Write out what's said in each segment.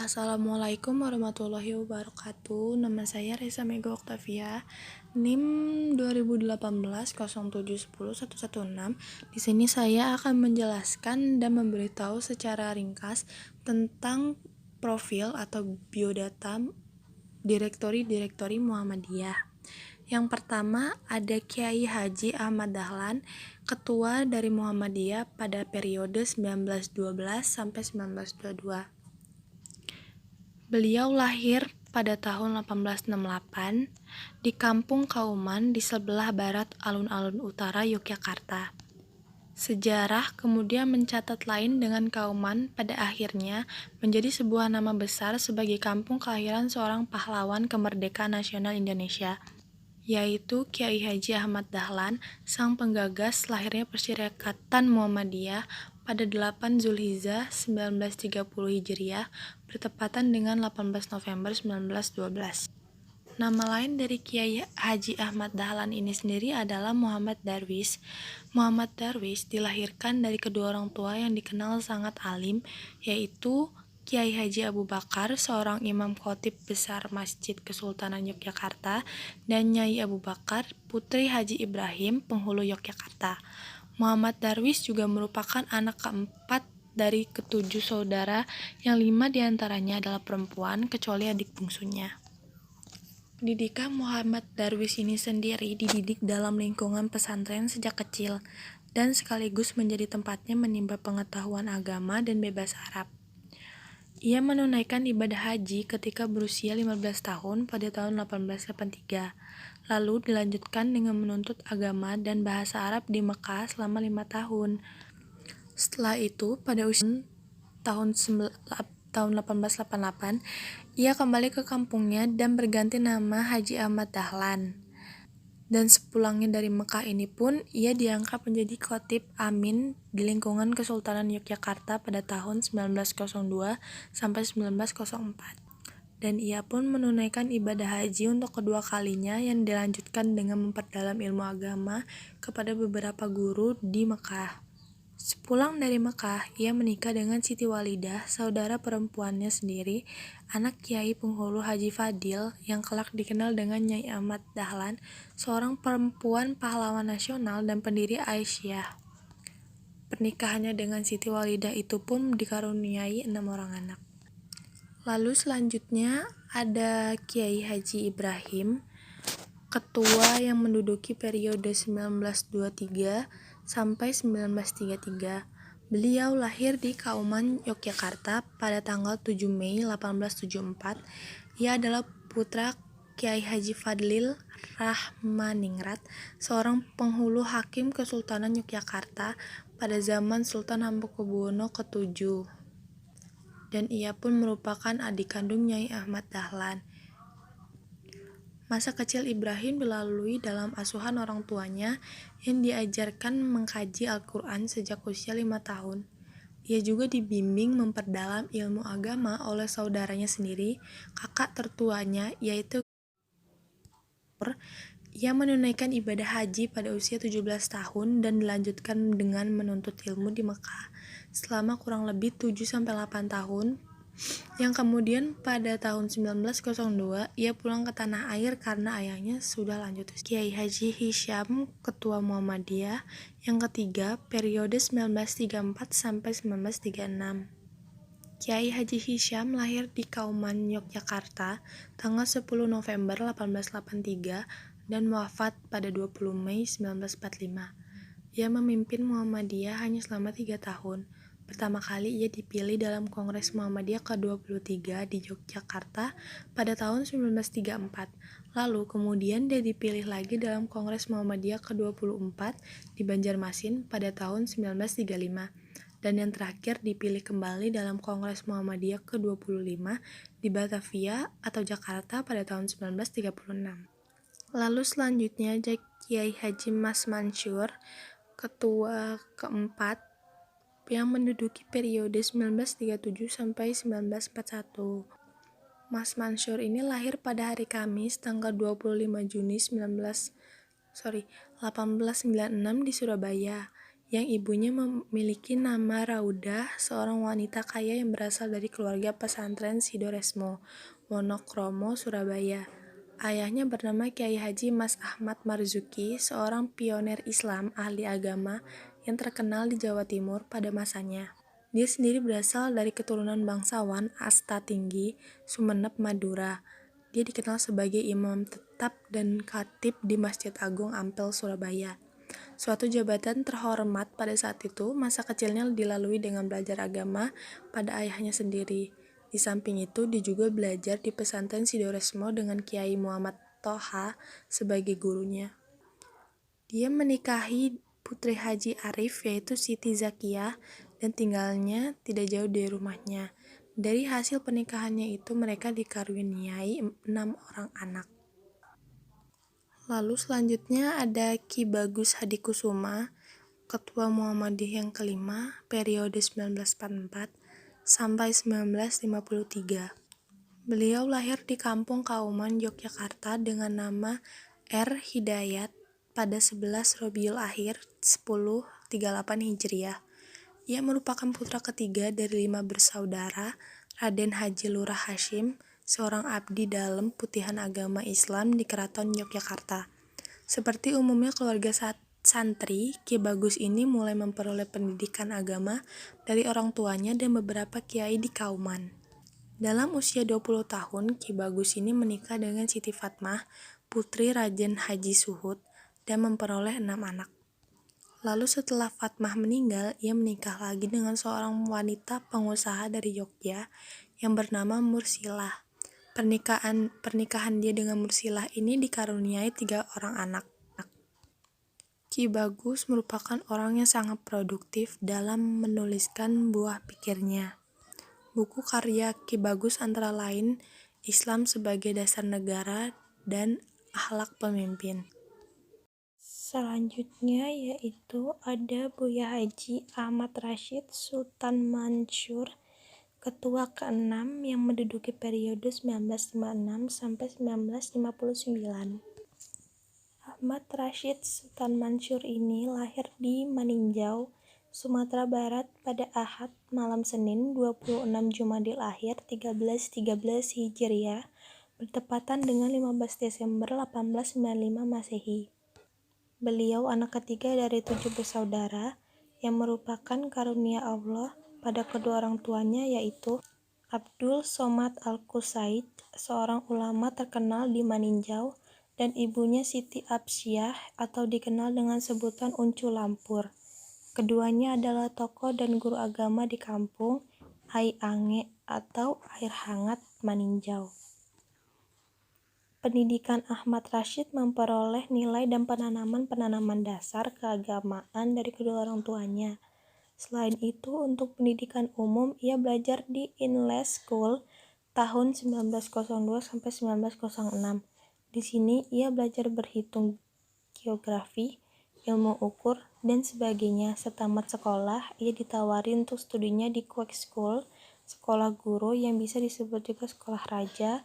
Assalamualaikum warahmatullahi wabarakatuh. Nama saya Reza Mega Oktavia, NIM 2018 0710 116. Di sini saya akan menjelaskan dan memberitahu secara ringkas tentang profil atau biodata direktori Muhammadiyah. Yang pertama ada Kiai Haji Ahmad Dahlan, ketua dari Muhammadiyah pada periode 1912 sampai 1922. Beliau lahir pada tahun 1868 di Kampung Kauman di sebelah barat alun-alun utara Yogyakarta. Sejarah kemudian mencatat lain dengan Kauman pada akhirnya menjadi sebuah nama besar sebagai kampung kelahiran seorang pahlawan kemerdekaan nasional Indonesia, yaitu Kiai Haji Ahmad Dahlan, sang penggagas lahirnya Persyarikatan Muhammadiyah pada 8 Zulhijjah 1930 Hijriah bertepatan dengan 18 November 1912. Nama lain dari Kiai Haji Ahmad Dahlan ini sendiri adalah Muhammad Darwis. Muhammad Darwis dilahirkan dari kedua orang tua yang dikenal sangat alim, yaitu Kiai Haji Abu Bakar, seorang imam khotib besar Masjid Kesultanan Yogyakarta, dan Nyai Abu Bakar, putri Haji Ibrahim, penghulu Yogyakarta. Muhammad Darwis juga merupakan anak keempat dari ketujuh saudara, yang 5 diantaranya adalah perempuan, kecuali adik bungsunya. Pendidikan Muhammad Darwis ini sendiri dididik dalam lingkungan pesantren sejak kecil, dan sekaligus menjadi tempatnya menimba pengetahuan agama dan bebas Arab. Ia menunaikan ibadah haji ketika berusia 15 tahun pada tahun 1883, lalu dilanjutkan dengan menuntut agama dan bahasa Arab di Mekah selama 5 tahun. Setelah itu, pada usia tahun 1888, ia kembali ke kampungnya dan berganti nama Haji Ahmad Dahlan. Dan sepulangnya dari Mekah ini pun, ia diangkat menjadi khotib amin di lingkungan Kesultanan Yogyakarta pada tahun 1902 sampai 1904. Dan ia pun menunaikan ibadah haji untuk kedua kalinya yang dilanjutkan dengan memperdalam ilmu agama kepada beberapa guru di Mekah. Sepulang dari Mekah, ia menikah dengan Siti Walidah, saudara perempuannya sendiri, anak Kiai penghulu Haji Fadil, yang kelak dikenal dengan Nyai Ahmad Dahlan, seorang perempuan pahlawan nasional dan pendiri Aisyah. Pernikahannya dengan Siti Walidah itu pun dikaruniai 6 orang anak. Lalu selanjutnya ada Kiai Haji Ibrahim, ketua yang menduduki periode 1923 sampai 1933. Beliau lahir di Kauman, Yogyakarta pada tanggal 7 Mei 1874. Ia adalah putra Kiai Haji Fadlil Rahmaningrat, seorang penghulu hakim Kesultanan Yogyakarta pada zaman Sultan Hamengkubuwono ke-7. Dan ia pun merupakan adik kandung Nyai Ahmad Dahlan. Masa kecil Ibrahim dilalui dalam asuhan orang tuanya yang diajarkan mengkaji Al-Quran sejak usia 5 tahun. Ia juga dibimbing memperdalam ilmu agama oleh saudaranya sendiri, kakak tertuanya, yaitu ia menunaikan ibadah haji pada usia 17 tahun dan dilanjutkan dengan menuntut ilmu di Mekah selama kurang lebih 7-8 tahun, yang kemudian pada tahun 1902 ia pulang ke tanah air karena ayahnya sudah lanjut usia. Kiai Haji Hisyam, ketua Muhammadiyah yang ketiga periode 1934 sampai 1936. Kiai Haji Hisyam lahir di Kauman, Yogyakarta tanggal 10 November 1883 dan wafat pada 20 Mei 1945. Ia memimpin Muhammadiyah hanya selama 3 tahun. Pertama kali ia dipilih dalam Kongres Muhammadiyah ke-23 di Yogyakarta pada tahun 1934. Lalu kemudian dia dipilih lagi dalam Kongres Muhammadiyah ke-24 di Banjarmasin pada tahun 1935. Dan yang terakhir dipilih kembali dalam Kongres Muhammadiyah ke-25 di Batavia atau Jakarta pada tahun 1936. Lalu selanjutnya ada Kiai Haji Mas Mansur, ketua keempat yang menduduki periode 1937 sampai 1941. Mas Mansur ini lahir pada hari Kamis tanggal 25 Juni 1896 di Surabaya. yang ibunya memiliki nama Raudah, seorang wanita kaya yang berasal dari keluarga pesantren Sidoresmo, Wonokromo, Surabaya. Ayahnya bernama Kiai Haji Mas Ahmad Marzuki, seorang pioner Islam ahli agama yang terkenal di Jawa Timur pada masanya. Dia sendiri berasal dari keturunan bangsawan Asta Tinggi, Sumeneb, Madura. Dia dikenal sebagai imam tetap dan khatib di Masjid Agung Ampel, Surabaya. Suatu jabatan terhormat pada saat itu, masa kecilnya dilalui dengan belajar agama pada ayahnya sendiri. Di samping itu, dia juga belajar di pesantren Sidoresmo dengan Kiai Muhammad Toha sebagai gurunya. Dia menikahi putri Haji Arif yaitu Siti Zakiyah dan tinggalnya tidak jauh dari rumahnya. Dari hasil pernikahannya itu mereka dikaruniai 6 orang anak. Lalu selanjutnya ada Ki Bagus Hadikusuma, Ketua Muhammadiyah yang kelima, periode 1944 sampai 1953. Beliau lahir di Kampung Kauman, Yogyakarta dengan nama R. Hidayat pada 11 Rabiul Akhir 1038 Hijriah. Ia merupakan putra ketiga dari 5 bersaudara, Raden Haji Lurah Hashim, seorang abdi dalam putihan agama Islam di Keraton Yogyakarta. Seperti umumnya keluarga santri, Ki Bagus ini mulai memperoleh pendidikan agama dari orang tuanya dan beberapa kiai di Kauman. Dalam usia 20 tahun, Ki Bagus ini menikah dengan Siti Fatmah, putri Raden Haji Suhud, dan memperoleh 6 anak. Lalu setelah Fatmah meninggal, ia menikah lagi dengan seorang wanita pengusaha dari Yogyakarta yang bernama Mursilah. Pernikahan dia dengan Mursilah ini dikaruniai 3 orang anak. Ki Bagus merupakan orang yang sangat produktif dalam menuliskan buah pikirnya. Buku karya Ki Bagus antara lain Islam sebagai Dasar Negara dan Akhlak Pemimpin. Selanjutnya yaitu ada Buya Haji Ahmad Rashid Sultan Mansur, ketua ke-6 yang menduduki periode 1956 sampai 1959. Ahmad Rashid Sultan Mansur ini lahir di Maninjau, Sumatera Barat pada Ahad malam Senin 26 Jumadil Akhir 1313 Hijriah bertepatan dengan 15 Desember 1895 Masehi. Beliau anak ketiga dari 7 bersaudara yang merupakan karunia Allah pada kedua orang tuanya yaitu Abdul Somad Al-Qusaid, seorang ulama terkenal di Maninjau, dan ibunya Siti Absyah atau dikenal dengan sebutan Uncu Lampur. Keduanya adalah tokoh dan guru agama di kampung Ai Ange atau Air Hangat Maninjau. Pendidikan Ahmad Rashid memperoleh nilai dan penanaman dasar keagamaan dari kedua orang tuanya. Selain itu, untuk pendidikan umum, ia belajar di Inles School tahun 1902 sampai 1906. Di sini ia belajar berhitung, geografi, ilmu ukur, dan sebagainya. Setamat sekolah, ia ditawari untuk studinya di Quake School, sekolah guru yang bisa disebut juga sekolah raja,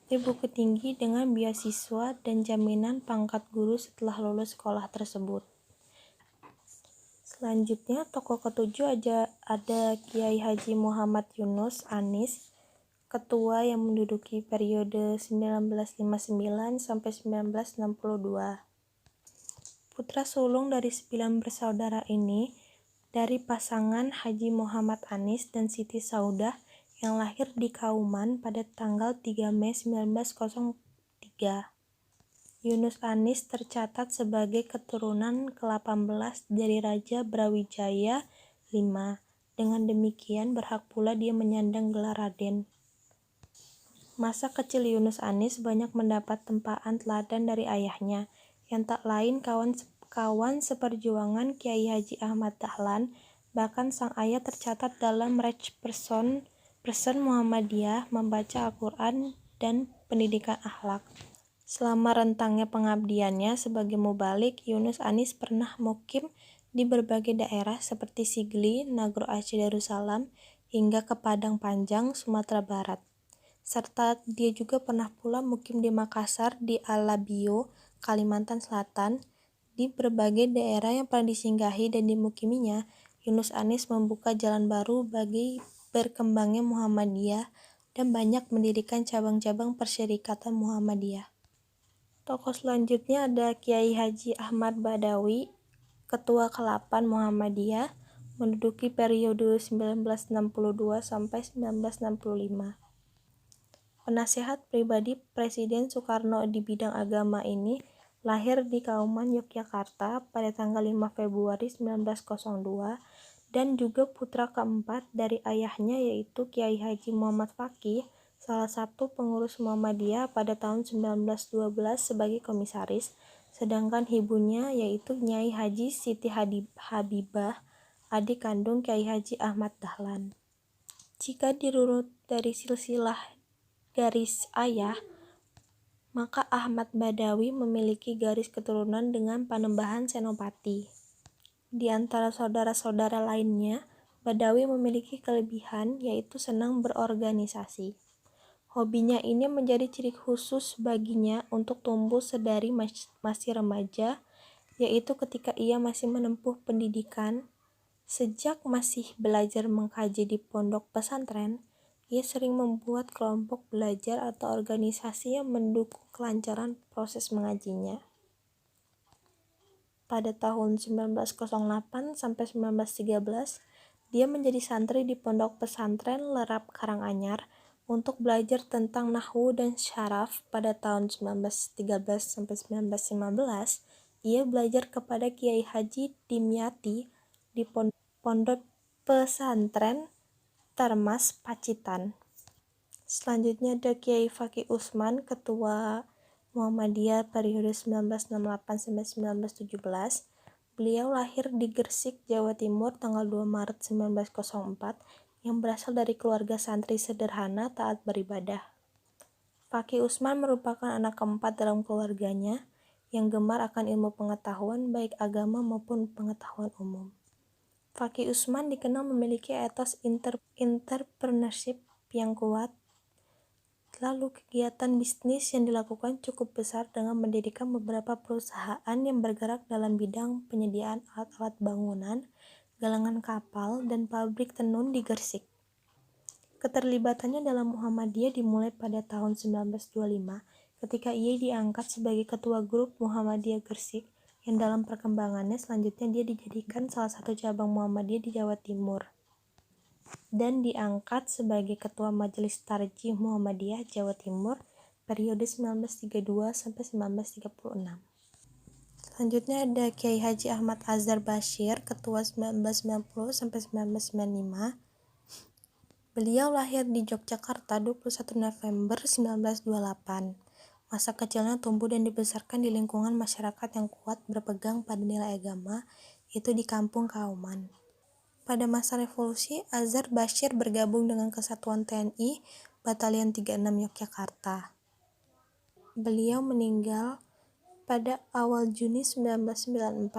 di Bukit Tinggi dengan beasiswa dan jaminan pangkat guru setelah lulus sekolah tersebut. Selanjutnya, tokoh ketujuh ada Kiai Haji Muhammad Yunus Anis, ketua yang menduduki periode 1959 sampai 1962. Putra sulung dari 9 bersaudara ini dari pasangan Haji Muhammad Anis dan Siti Saudah yang lahir di Kauman pada tanggal 3 Mei 1903. Yunus Anis tercatat sebagai keturunan ke-18 dari Raja Brawijaya V. Dengan demikian berhak pula dia menyandang gelar Raden. Masa kecil Yunus Anis banyak mendapat tempaan teladan dari ayahnya, yang tak lain kawan seperjuangan Kiai Haji Ahmad Dahlan. Bahkan sang ayah tercatat dalam person Muhammadiyah, membaca Al-Quran, dan pendidikan akhlak. Selama rentangnya pengabdiannya sebagai mubalik, Yunus Anis pernah mukim di berbagai daerah seperti Sigli, Nagro Aceh Darussalam, hingga ke Padang Panjang, Sumatera Barat. Serta dia juga pernah pula mukim di Makassar, di Alabio, Kalimantan Selatan, Di berbagai daerah yang pernah disinggahi dan dimukiminya, Yunus Anis membuka jalan baru bagi berkembangnya Muhammadiyah dan banyak mendirikan cabang-cabang persyarikatan Muhammadiyah. Tokoh selanjutnya ada Kiai Haji Ahmad Badawi, Ketua ke-8 Muhammadiyah, menduduki periode 1962 sampai 1965. Penasehat pribadi Presiden Soekarno di bidang agama ini lahir di Kauman, Yogyakarta pada tanggal 5 Februari 1902 dan juga putra keempat dari ayahnya yaitu Kiai Haji Muhammad Fakih, salah satu pengurus Muhammadiyah pada tahun 1912 sebagai komisaris, sedangkan ibunya yaitu Nyai Haji Siti Habibah, adik kandung Kiai Haji Ahmad Dahlan. Jika dirunut dari silsilah garis ayah, maka Ahmad Badawi memiliki garis keturunan dengan Panembahan Senopati. Di antara saudara-saudara lainnya, Badawi memiliki kelebihan yaitu senang berorganisasi. Hobinya ini menjadi ciri khusus baginya untuk tumbuh sedari masih remaja, yaitu ketika ia masih menempuh pendidikan. Sejak masih belajar mengkaji di pondok pesantren, ia sering membuat kelompok belajar atau organisasi yang mendukung kelancaran proses mengajinya. Pada tahun 1908 sampai 1913, dia menjadi santri di pondok pesantren Lerap Karanganyar untuk belajar tentang nahwu dan syaraf. Pada tahun 1913 sampai 1915, ia belajar kepada Kiai Haji Dimyati di pondok pesantren Termas Pacitan. Selanjutnya ada Kiai Fakih Usman, Ketua Muhammadiyah periode 1968 sampai 1917. Beliau lahir di Gresik, Jawa Timur tanggal 2 Maret 1904 yang berasal dari keluarga santri sederhana taat beribadah. Fakih Usman merupakan anak keempat dalam keluarganya yang gemar akan ilmu pengetahuan baik agama maupun pengetahuan umum. Fakih Usman dikenal memiliki etos entrepreneurship yang kuat. Lalu kegiatan bisnis yang dilakukan cukup besar dengan mendirikan beberapa perusahaan yang bergerak dalam bidang penyediaan alat-alat bangunan, galangan kapal, dan pabrik tenun di Gresik. Keterlibatannya dalam Muhammadiyah dimulai pada tahun 1925 ketika ia diangkat sebagai ketua grup Muhammadiyah Gresik, yang dalam perkembangannya selanjutnya dia dijadikan salah satu cabang Muhammadiyah di Jawa Timur dan diangkat sebagai ketua Majelis Tarjih Muhammadiyah Jawa Timur periode 1932 sampai 1936. Selanjutnya ada Kiai Haji Ahmad Azhar Bashir, ketua 1990 sampai 1995. Beliau lahir di Yogyakarta 21 November 1928. Masa kecilnya tumbuh dan dibesarkan di lingkungan masyarakat yang kuat berpegang pada nilai agama, yaitu di Kampung Kauman. Pada masa revolusi, Azhar Bashir bergabung dengan Kesatuan TNI Batalion 36 Yogyakarta. Beliau meninggal pada awal Juni 1994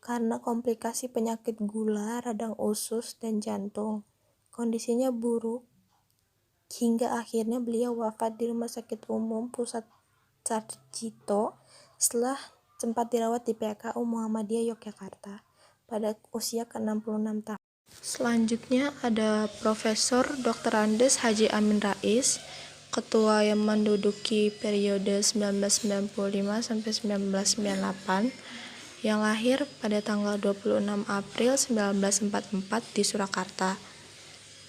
karena komplikasi penyakit gula, radang usus, dan jantung. Kondisinya buruk hingga akhirnya beliau wafat di Rumah Sakit Umum Pusat Sarjito setelah sempat dirawat di PKU Muhammadiyah Yogyakarta pada usia ke-66 tahun. Selanjutnya ada Profesor Dr. Andes Haji Amin Rais, ketua yang menduduki periode 1995 sampai 1998, yang lahir pada tanggal 26 April 1944 di Surakarta.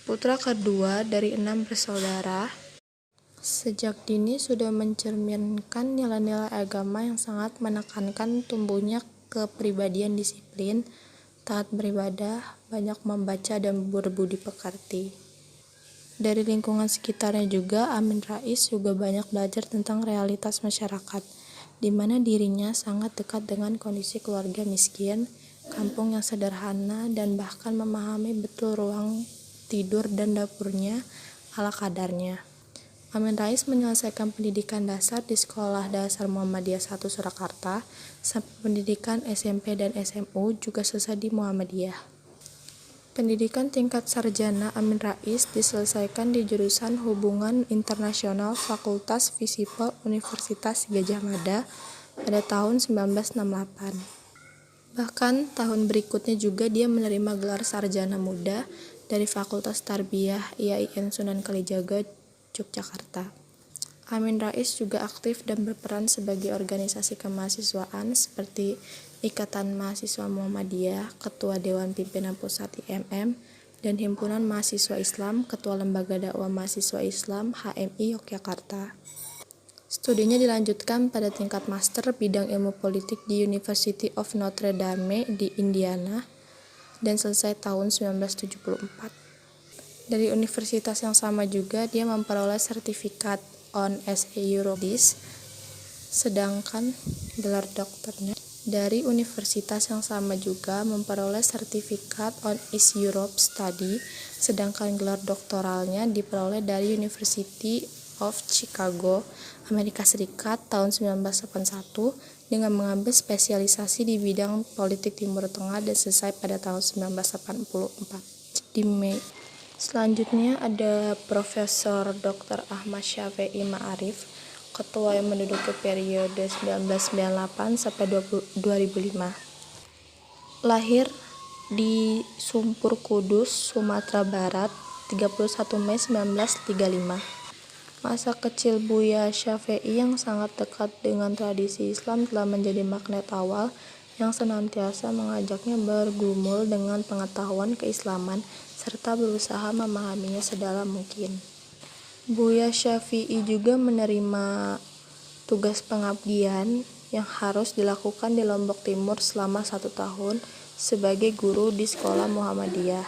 Putra kedua dari 6 bersaudara, sejak dini sudah mencerminkan nilai-nilai agama yang sangat menekankan tumbuhnya kepribadian disiplin, taat beribadah, banyak membaca dan berbudi pekerti. Dari lingkungan sekitarnya juga, Amin Rais juga banyak belajar tentang realitas masyarakat, di mana dirinya sangat dekat dengan kondisi keluarga miskin, kampung yang sederhana, dan bahkan memahami betul ruang tidur dan dapurnya ala kadarnya. Amin Rais menyelesaikan pendidikan dasar di Sekolah Dasar Muhammadiyah 1 Surakarta, sampai pendidikan SMP dan SMU juga selesai di Muhammadiyah. Pendidikan tingkat sarjana Amin Rais diselesaikan di jurusan Hubungan Internasional Fakultas Fisipel Universitas Gadjah Mada pada tahun 1968. Bahkan tahun berikutnya juga dia menerima gelar sarjana muda dari Fakultas Tarbiyah IAIN Sunan Kalijaga, Yogyakarta. Amin Rais juga aktif dan berperan sebagai organisasi kemahasiswaan seperti Ikatan Mahasiswa Muhammadiyah, Ketua Dewan Pimpinan Pusat IMM, dan Himpunan Mahasiswa Islam, Ketua Lembaga Dakwah Mahasiswa Islam HMI Yogyakarta. Studinya dilanjutkan pada tingkat master bidang ilmu politik di University of Notre Dame di Indiana dan selesai tahun 1974. Dari universitas yang sama juga dia memperoleh sertifikat on as a European, sedangkan gelar dokternya dari universitas yang sama juga memperoleh sertifikat on East Europe Study, sedangkan gelar doktoralnya diperoleh dari University of Chicago, Amerika Serikat tahun 1981 dengan mengambil spesialisasi di bidang politik Timur Tengah dan selesai pada tahun 1984 di Mei. Selanjutnya ada Profesor Dr. Ahmad Syafi'i Ma'arif, ketua yang menduduki periode 1998 sampai 2005. Lahir di Sumpur Kudus, Sumatera Barat, 31 Mei 1935. Masa kecil Buya Syafi'i yang sangat dekat dengan tradisi Islam telah menjadi magnet awal yang senantiasa mengajaknya bergumul dengan pengetahuan keislaman serta berusaha memahaminya sedalam mungkin. Buya Syafi'i juga menerima tugas pengabdian yang harus dilakukan di Lombok Timur selama 1 tahun sebagai guru di sekolah Muhammadiyah.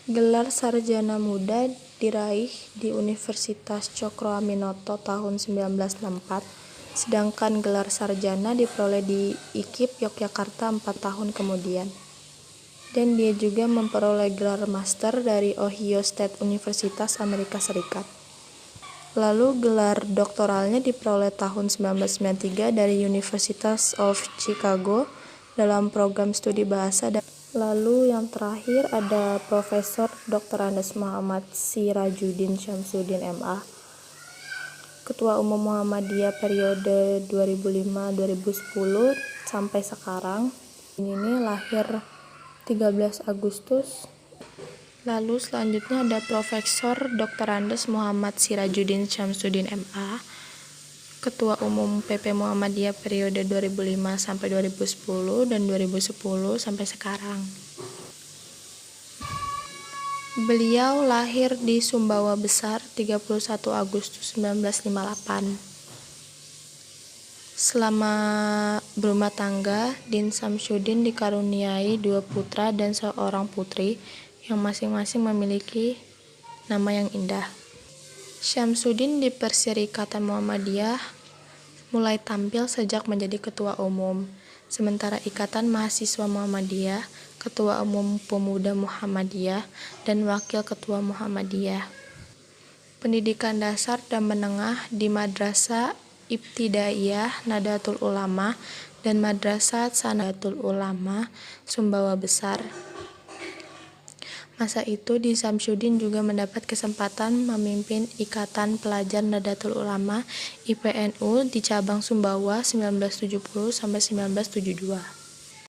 Gelar sarjana muda diraih di Universitas Cokro Aminoto tahun 1964, sedangkan gelar sarjana diperoleh di IKIP Yogyakarta 4 tahun kemudian. Dan dia juga memperoleh gelar master dari Ohio State Universitas Amerika Serikat. Lalu gelar doktoralnya diperoleh tahun 1993 dari University of Chicago dalam program studi bahasa dan lalu yang terakhir ada Profesor Dr. Andes Muhammad Sirajuddin Syamsuddin MA, Ketua Umum Muhammadiyah periode 2005-2010 sampai sekarang. Ini lahir 13 Agustus. Lalu selanjutnya ada Profesor Dr. Andes Muhammad Sirajuddin Syamsuddin MA, Ketua Umum PP Muhammadiyah periode 2005 sampai 2010 dan 2010 sampai sekarang. Beliau lahir di Sumbawa Besar 31 Agustus 1958. Selama berumah tangga, Din Samsudin dikaruniai 2 putra dan seorang putri yang masing-masing memiliki nama yang indah. Syamsuddin di Perserikatan Muhammadiyah mulai tampil sejak menjadi ketua umum, sementara Ikatan Mahasiswa Muhammadiyah, ketua umum Pemuda Muhammadiyah, dan wakil ketua Muhammadiyah. Pendidikan dasar dan menengah di Madrasah Ibtidaiyah Nahdlatul Ulama dan Madrasah Sanatul Ulama Sumbawa Besar. Masa itu Din Samsudin juga mendapat kesempatan memimpin Ikatan Pelajar Nahdlatul Ulama IPNU di cabang Sumbawa 1970 sampai 1972.